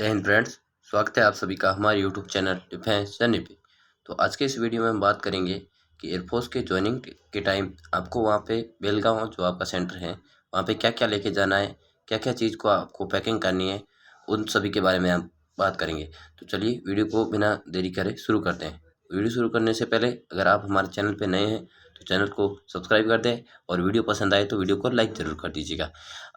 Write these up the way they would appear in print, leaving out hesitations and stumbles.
जय हिंद फ्रेंड्स। स्वागत है आप सभी का हमारे यूट्यूब चैनल डिफेंस जर्नी पे। तो आज के इस वीडियो में हम बात करेंगे कि एयरफोर्स के ज्वाइनिंग के टाइम आपको वहाँ पे बेलगांव जो आपका सेंटर है वहाँ पे क्या क्या लेके जाना है, क्या क्या चीज़ को आपको पैकिंग करनी है, उन सभी के बारे में हम बात करेंगे। तो चलिए वीडियो को बिना देरी करे शुरू करते हैं। वीडियो शुरू करने से पहले अगर आप हमारे चैनल पर नए हैं तो चैनल को सब्सक्राइब कर दें और वीडियो पसंद आए तो वीडियो को लाइक ज़रूर कर दीजिएगा।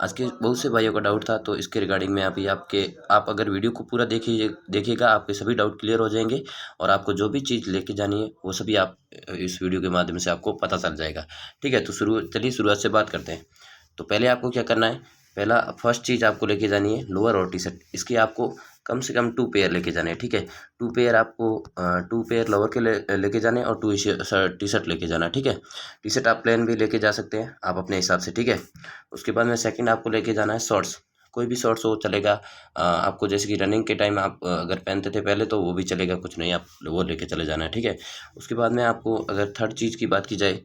आज के बहुत से भाइयों का डाउट था तो इसके रिगार्डिंग में आप अगर वीडियो को पूरा देखिएगा आपके सभी डाउट क्लियर हो जाएंगे और आपको जो भी चीज़ लेके जानी है वो सभी आप इस वीडियो के माध्यम से आपको पता चल जाएगा। ठीक है, तो चलिए शुरुआत से बात करते हैं। तो पहले आपको क्या करना है, पहला फर्स्ट चीज़ आपको लेके जानी है लोअर और टी शर्ट। इसकी आपको कम से कम 2 पेयर लेके जाने हैं। ठीक है, 2 पेयर आपको 2 पेयर लोअर के लेके जाने और 2 टी शर्ट लेके जाना। ठीक है, टी शर्ट आप प्लेन भी लेके जा सकते हैं आप अपने हिसाब से। ठीक है, उसके बाद में सेकंड आपको लेके जाना है शॉर्ट्स। कोई भी शॉर्ट्स हो चलेगा। आपको जैसे कि रनिंग के टाइम आप अगर पहनते थे पहले तो वो भी चलेगा, कुछ नहीं, आप वो लेके चले जाना है। ठीक है, उसके बाद में आपको अगर थर्ड चीज़ की बात की जाए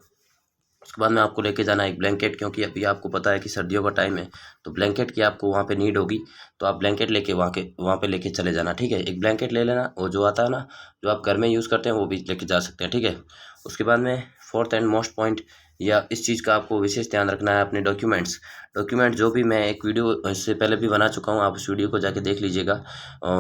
उसके बाद में आपको लेके जाना है एक ब्लैंकेट, क्योंकि अभी आपको पता है कि सर्दियों का टाइम है तो ब्लैंकेट की आपको वहाँ पे नीड होगी। तो आप ब्लैंकेट लेके वहाँ पे लेके चले जाना। ठीक है, एक ब्लैंकेट ले लेना, वो जो आता है ना जो आप घर में यूज़ करते हैं वो भी लेके जा सकते हैं। ठीक है, उसके बाद में फोर्थ एंड मोस्ट पॉइंट या इस चीज़ का आपको विशेष ध्यान रखना है अपने डॉक्यूमेंट जो भी मैं एक वीडियो इससे पहले भी बना चुका हूँ, आप उस वीडियो को जाके देख लीजिएगा।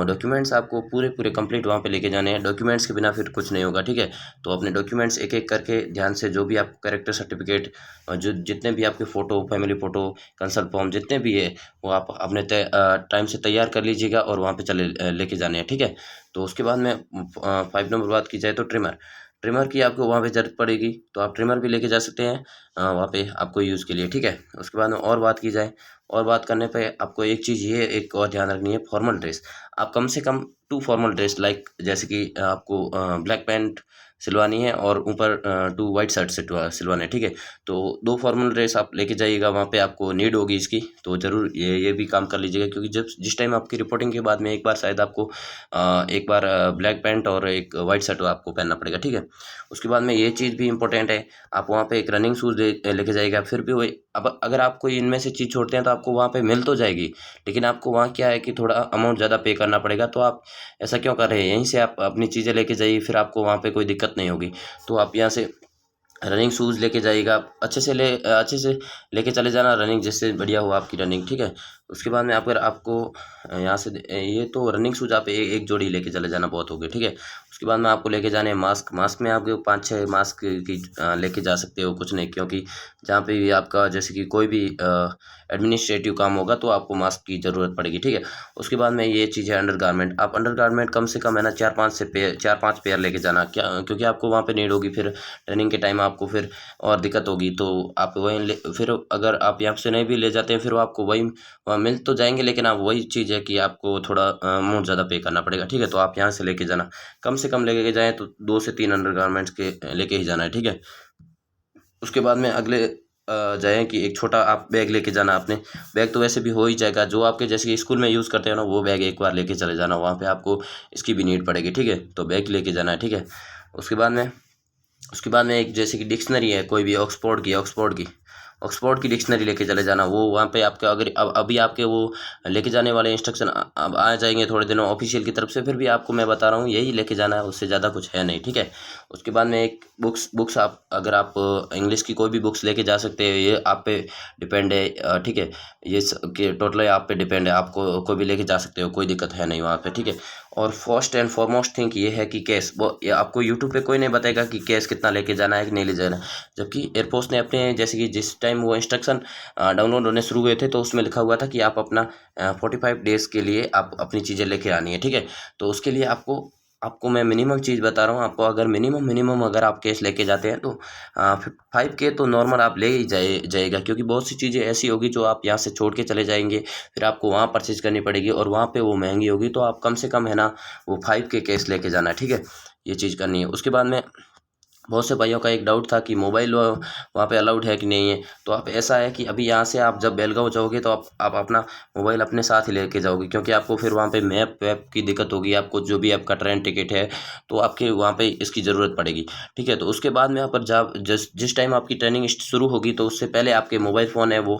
डॉक्यूमेंट्स आपको पूरे पूरे कंप्लीट वहाँ पे लेके जाने हैं। डॉक्यूमेंट्स के बिना फिर कुछ नहीं होगा। ठीक है, तो अपने डॉक्यूमेंट्स एक एक करके ध्यान से, जो भी आपको कैरेक्टर सर्टिफिकेट और जो जितने भी आपके photo, family photo, consult form जितने भी है वो आप अपने टाइम से तैयार कर लीजिएगा और वहाँ पे लेके जाने हैं। ठीक है, तो उसके बाद में 5 नंबर बात की जाए तो ट्रिमर की आपको वहाँ पे ज़रूरत पड़ेगी तो आप ट्रिमर भी लेके जा सकते हैं वहाँ पे आपको यूज़ के लिए। ठीक है, उसके बाद में और बात की जाए, और बात करने पे आपको एक चीज़ ये एक और ध्यान रखनी है, फॉर्मल ड्रेस। आप कम से कम 2 फॉर्मल ड्रेस लाइक जैसे कि आपको ब्लैक पैंट सिलवानी है और ऊपर 2 वाइट शर्ट सिलवाने हैं। ठीक है, तो 2 फॉर्मल ड्रेस आप लेके जाइएगा, वहाँ पे आपको नीड होगी इसकी, तो ज़रूर ये भी काम कर लीजिएगा। क्योंकि जब जिस टाइम आपकी रिपोर्टिंग के बाद में एक बार शायद आपको एक बार ब्लैक पैंट और एक वाइट शर्ट आपको पहनना पड़ेगा। ठीक है, उसके बाद में ये चीज़ भी इंपॉर्टेंट है, आप वहाँ पे एक रनिंग शूज़ लेके जाइएगा। फिर भी वही, अब अगर आप कोई इनमें से चीज़ छोड़ते हैं तो आपको वहाँ पे मिल तो जाएगी, लेकिन आपको वहाँ क्या है कि थोड़ा अमाउंट ज़्यादा पे करना पड़ेगा। तो आप ऐसा क्यों कर रहे हैं, यहीं से आप अपनी चीज़ें लेके जाइए, फिर आपको वहाँ पे कोई दिक्कत नहीं होगी। तो आप यहाँ से रनिंग शूज़ लेके जाइएगा, अच्छे से लेके चले जाना रनिंग, जिससे बढ़िया हो आपकी रनिंग। ठीक है, उसके बाद में अगर आपको यहाँ से ये तो रनिंग शूज़ आप एक जोड़ी लेके चले जाना बहुत हो गए। ठीक है, उसके बाद में आपको लेके जाने मास्क में आपके 5-6 मास्क की लेके जा सकते हो, कुछ नहीं, क्योंकि जहाँ पे भी आपका जैसे कि कोई भी एडमिनिस्ट्रेटिव काम होगा तो आपको मास्क की ज़रूरत पड़ेगी। ठीक है, उसके बाद में ये चीज़ है अंडरगारमेंट। आप अंडरगारमेंट कम से कम है ना 4-5 पेयर लेके जाना, क्या, क्योंकि आपको वहाँ पे नीड होगी। फिर ट्रेनिंग के टाइम आपको फिर और दिक्कत होगी तो आप वहीं फिर अगर आप यहाँ से नहीं भी ले जाते हैं फिर वो आपको वही वहाँ मिल तो जाएंगे, लेकिन आप वही चीज़ है कि आपको थोड़ा अमाउंट ज़्यादा पे करना पड़ेगा। ठीक है, तो आप यहाँ से लेके जाना, कम से कम लेके जाएँ तो 2 से 3 अंडरगारमेंट्स के लेके ही जाना है। ठीक है, उसके बाद में अगले जाएँ कि एक छोटा आप बैग लेके जाना। आपने बैग तो वैसे भी हो ही जाएगा, जो आपके जैसे कि स्कूल में यूज़ करते हैं ना वो बैग एक बार लेके चले जाना, वहाँ पे आपको इसकी भी नीड पड़ेगी। ठीक है, तो बैग लेके जाना है। ठीक है, उसके बाद में एक जैसे कि डिक्शनरी है कोई भी, ऑक्सफोर्ड की डिक्शनरी लेके चले जाना। वो वहाँ पे आपके अगर अभी आपके वो लेके जाने वाले इंस्ट्रक्शन अब आ जाएंगे थोड़े दिनों ऑफिशियल की तरफ से, फिर भी आपको मैं बता रहा हूँ यही लेके जाना है, उससे ज़्यादा कुछ है नहीं। ठीक है, उसके बाद में एक बुक्स आप अगर आप इंग्लिश की कोई भी बुक्स लेके जा सकते हैं, ये आप पे डिपेंड है। ठीक है, ये टोटल आप पे डिपेंड है, आपको कोई भी लेके जा सकते हो, कोई दिक्कत है नहीं वहाँ पे। ठीक है, और फर्स्ट एंड फॉरमोस्ट थिंग ये है कि कैश, वो ये आपको यूट्यूब पे कोई नहीं बताएगा कि कैश कितना लेके जाना है कि नहीं ले जाना। जबकि एयरफोर्स ने अपने जैसे कि जिस टाइम वो इंस्ट्रक्शन डाउनलोड होने शुरू हुए थे तो उसमें लिखा हुआ था कि आप अपना 45 डेज़ के लिए आप अपनी चीज़ें लेके आनी है। ठीक है, तो उसके लिए आपको आपको मैं मिनिमम चीज़ बता रहा हूँ, आपको अगर मिनिमम अगर आप कैश लेके जाते हैं तो 5K तो नॉर्मल आप ले ही जाएगा, क्योंकि बहुत सी चीज़ें ऐसी होगी जो आप यहाँ से छोड़ के चले जाएंगे, फिर आपको वहाँ परचेज करनी पड़ेगी और वहाँ पे वो महंगी होगी। तो आप कम से कम है ना वो 5K कैश लेके जाना है। ठीक है, ये चीज़ करनी है। उसके बाद में बहुत से भाइयों का एक डाउट था कि मोबाइल वहाँ पे अलाउड है कि नहीं है। तो आप ऐसा है कि अभी यहाँ से आप जब बेलगांव जाओगे तो आप अपना मोबाइल अपने साथ ही लेके जाओगे, क्योंकि आपको फिर वहाँ पे मैप वैप की दिक्कत होगी। आपको जो भी आपका ट्रेन टिकट है तो आपके वहाँ पे इसकी ज़रूरत पड़ेगी। ठीक है, तो उसके बाद में यहाँ पर जब जिस टाइम आपकी ट्रेनिंग शुरू होगी तो उससे पहले आपके मोबाइल फ़ोन है वो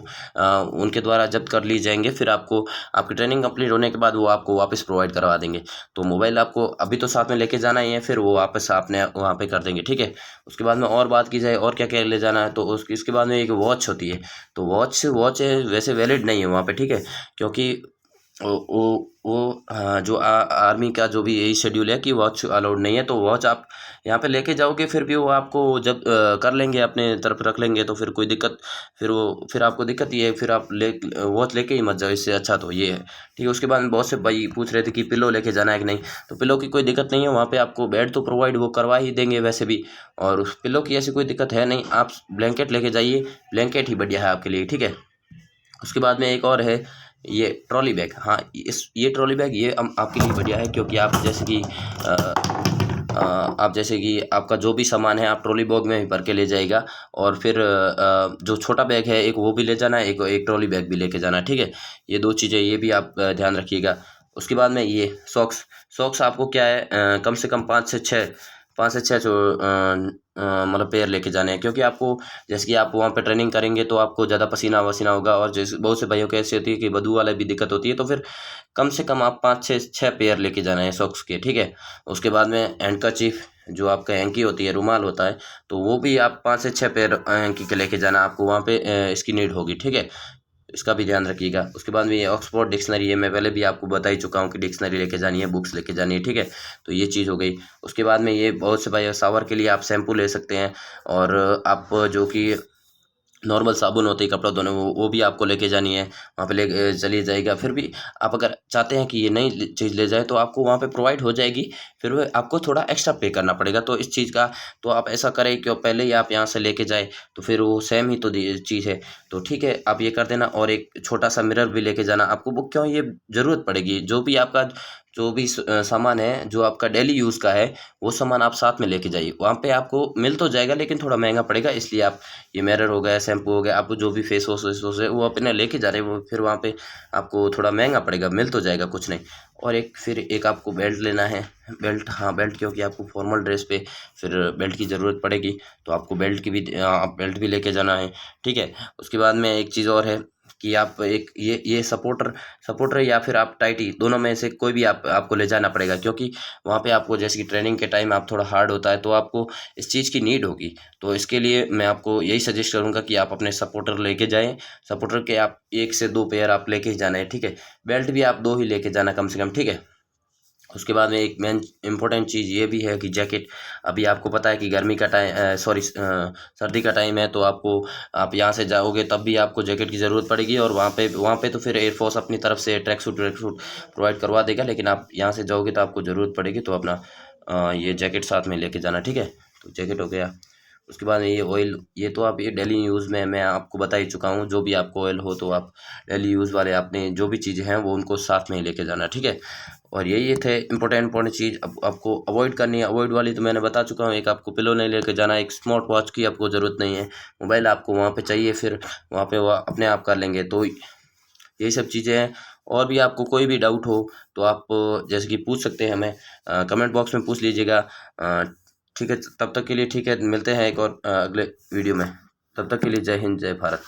उनके द्वारा जब्त कर लिए जाएंगे। फिर आपको आपकी ट्रेनिंग कंप्लीट होने के बाद वो आपको वापस प्रोवाइड करवा देंगे। तो मोबाइल आपको अभी तो साथ में लेके जाना ही है, फिर वो वापस आपने वहाँ पे कर देंगे। ठीक है, उसके बाद में और बात की जाए और क्या क्या ले जाना है, तो इसके बाद में एक वॉच होती है। तो वॉच है वैसे वैलिड नहीं है वहाँ पे। ठीक है, क्योंकि हाँ, जो आर्मी का जो भी यही शेड्यूल है कि वॉच अलाउड नहीं है। तो वॉच आप यहाँ पे लेके जाओगे फिर भी वो आपको जब कर लेंगे अपने तरफ रख लेंगे, तो फिर कोई दिक्कत, फिर आपको दिक्कत ये है, फिर आप वॉच लेके ही मत जाओ, इससे अच्छा तो ये है। ठीक है, उसके बाद में बहुत से भाई पूछ रहे थे कि पिलो लेके जाना है कि नहीं। तो पिलो की कोई दिक्कत नहीं है, वहाँ पे आपको बेड तो प्रोवाइड वो करवा ही देंगे वैसे भी, और उस पिलो की ऐसी कोई दिक्कत है नहीं। आप ब्लैंकेट लेके जाइए, ब्लैंकेट ही बढ़िया है आपके लिए। ठीक है, उसके बाद में एक और है ये ट्रॉली बैग। हाँ, ये ट्रॉली बैग ये आपके लिए बढ़िया है, क्योंकि आप जैसे कि आपका जो भी सामान है आप ट्रॉली बैग में ही भर के ले जाएगा। और फिर जो छोटा बैग है एक वो भी ले जाना है, एक ट्रॉली बैग भी लेके जाना है। ठीक है, ये दो चीज़ें ये भी आप ध्यान रखिएगा। उसके बाद में ये सॉक्स आपको क्या है, कम से कम 5 से 6 जो मतलब पेयर लेके जाने हैं, क्योंकि आपको जैसे कि आप वहाँ पे ट्रेनिंग करेंगे तो आपको ज़्यादा पसीना वसीना होगा, और जैसे बहुत से भाइयों को ऐसी होती है कि बदबू वाला भी दिक्कत होती है। तो फिर कम से कम आप 5 से 6 पेयर लेके जाना है सॉक्स के। ठीक है, उसके बाद में हैंडकरचीफ जो आपका हैंकी होती है, रुमाल होता है, तो वो भी आप 5 से 6 पेयर हैंकी के लेके जाना, आपको वहाँ पे इसकी नीड होगी। ठीक है, इसका भी ध्यान रखिएगा। उसके बाद में ये ऑक्सफोर्ड डिक्शनरी है, मैं पहले भी आपको बता ही चुका हूँ कि डिक्शनरी लेके जानी है, बुक्स लेके जानी है। ठीक है, तो ये चीज़ हो गई। उसके बाद में ये बहुत से भाई शावर के लिए आप शैम्पू ले सकते हैं, और आप जो कि नॉर्मल साबुन होते हैं कपड़ा धोने, वो भी आपको लेके जानी है, वहाँ पे ले चली जाएगा। फिर भी आप अगर चाहते हैं कि ये नई चीज़ ले जाए तो आपको वहाँ पे प्रोवाइड हो जाएगी, फिर वो आपको थोड़ा एक्स्ट्रा पे करना पड़ेगा। तो इस चीज़ का तो आप ऐसा करें कि पहले ही आप यहाँ से लेके जाए, तो फिर वो सेम ही तो चीज़ है। तो ठीक है, आप ये कर देना। और एक छोटा सा मिरर भी लेके जाना आपको। वो क्यों, ये ज़रूरत पड़ेगी। जो भी सामान है जो आपका डेली यूज़ का है, वो सामान आप साथ में लेके जाइए। वहाँ पे आपको मिल तो जाएगा लेकिन थोड़ा महंगा पड़ेगा, इसलिए आप ये मिरर हो गया, शैम्पू हो गया, आपको जो भी फेस वॉश है वो अपने लेके जा रहे हैं, वो फिर वहाँ पे आपको थोड़ा महंगा पड़ेगा, मिल तो जाएगा कुछ नहीं। और फिर एक आपको बेल्ट लेना है। बेल्ट, हाँ बेल्ट, क्योंकि आपको फॉर्मल ड्रेस पे फिर बेल्ट की ज़रूरत पड़ेगी, तो आपको बेल्ट भी लेके जाना है। ठीक है, उसके बाद में एक चीज़ और है कि आप एक ये सपोर्टर या फिर आप टाइटी, दोनों में से कोई भी आपको ले जाना पड़ेगा, क्योंकि वहाँ पे आपको जैसे कि ट्रेनिंग के टाइम आप थोड़ा हार्ड होता है तो आपको इस चीज़ की नीड होगी। तो इसके लिए मैं आपको यही सजेस्ट करूँगा कि आप अपने सपोर्टर लेके जाएं। सपोर्टर के आप 1 से 2 पेयर आप लेके ही जाना है। ठीक है, बेल्ट भी आप 2 ही लेके जाना कम से कम। ठीक है, उसके बाद में एक मेन इम्पोर्टेंट चीज़ ये भी है कि जैकेट। अभी आपको पता है कि गर्मी का टाइम, सर्दी का टाइम है, तो आप यहाँ से जाओगे तब भी आपको जैकेट की ज़रूरत पड़ेगी। और वहाँ पे तो फिर एयरफोर्स अपनी तरफ से ट्रैक सूट प्रोवाइड करवा देगा, लेकिन आप यहाँ से जाओगे तो आपको ज़रूरत पड़ेगी, तो अपना ये जैकेट साथ में लेके जाना। ठीक है, तो जैकेट हो गया। उसके बाद ये ऑयल, ये तो आप ये डेली यूज़ में मैं आपको बता ही चुका हूँ। जो भी आपको ऑयल हो तो आप डेली यूज़ वाले आपने जो भी चीज़ें हैं वो उनको साथ में ही लेके जाना। ठीक है, और ये थे इंपॉर्टेंट चीज़। अब आपको अवॉइड करनी है, अवॉइड वाली तो मैंने बता चुका हूँ। एक आपको पिलो नहीं लेके जाना, एक स्मार्ट वॉच की आपको ज़रूरत नहीं है, मोबाइल आपको वहाँ पे चाहिए, फिर वहाँ पे वो अपने आप कर लेंगे। तो यही सब चीज़ें हैं। और भी आपको कोई भी डाउट हो तो आप जैसे कि पूछ सकते हैं हमें, कमेंट बॉक्स में पूछ लीजिएगा। ठीक है, तब तक के लिए ठीक है, मिलते हैं एक और अगले वीडियो में। तब तक के लिए जय हिंद, जय भारत।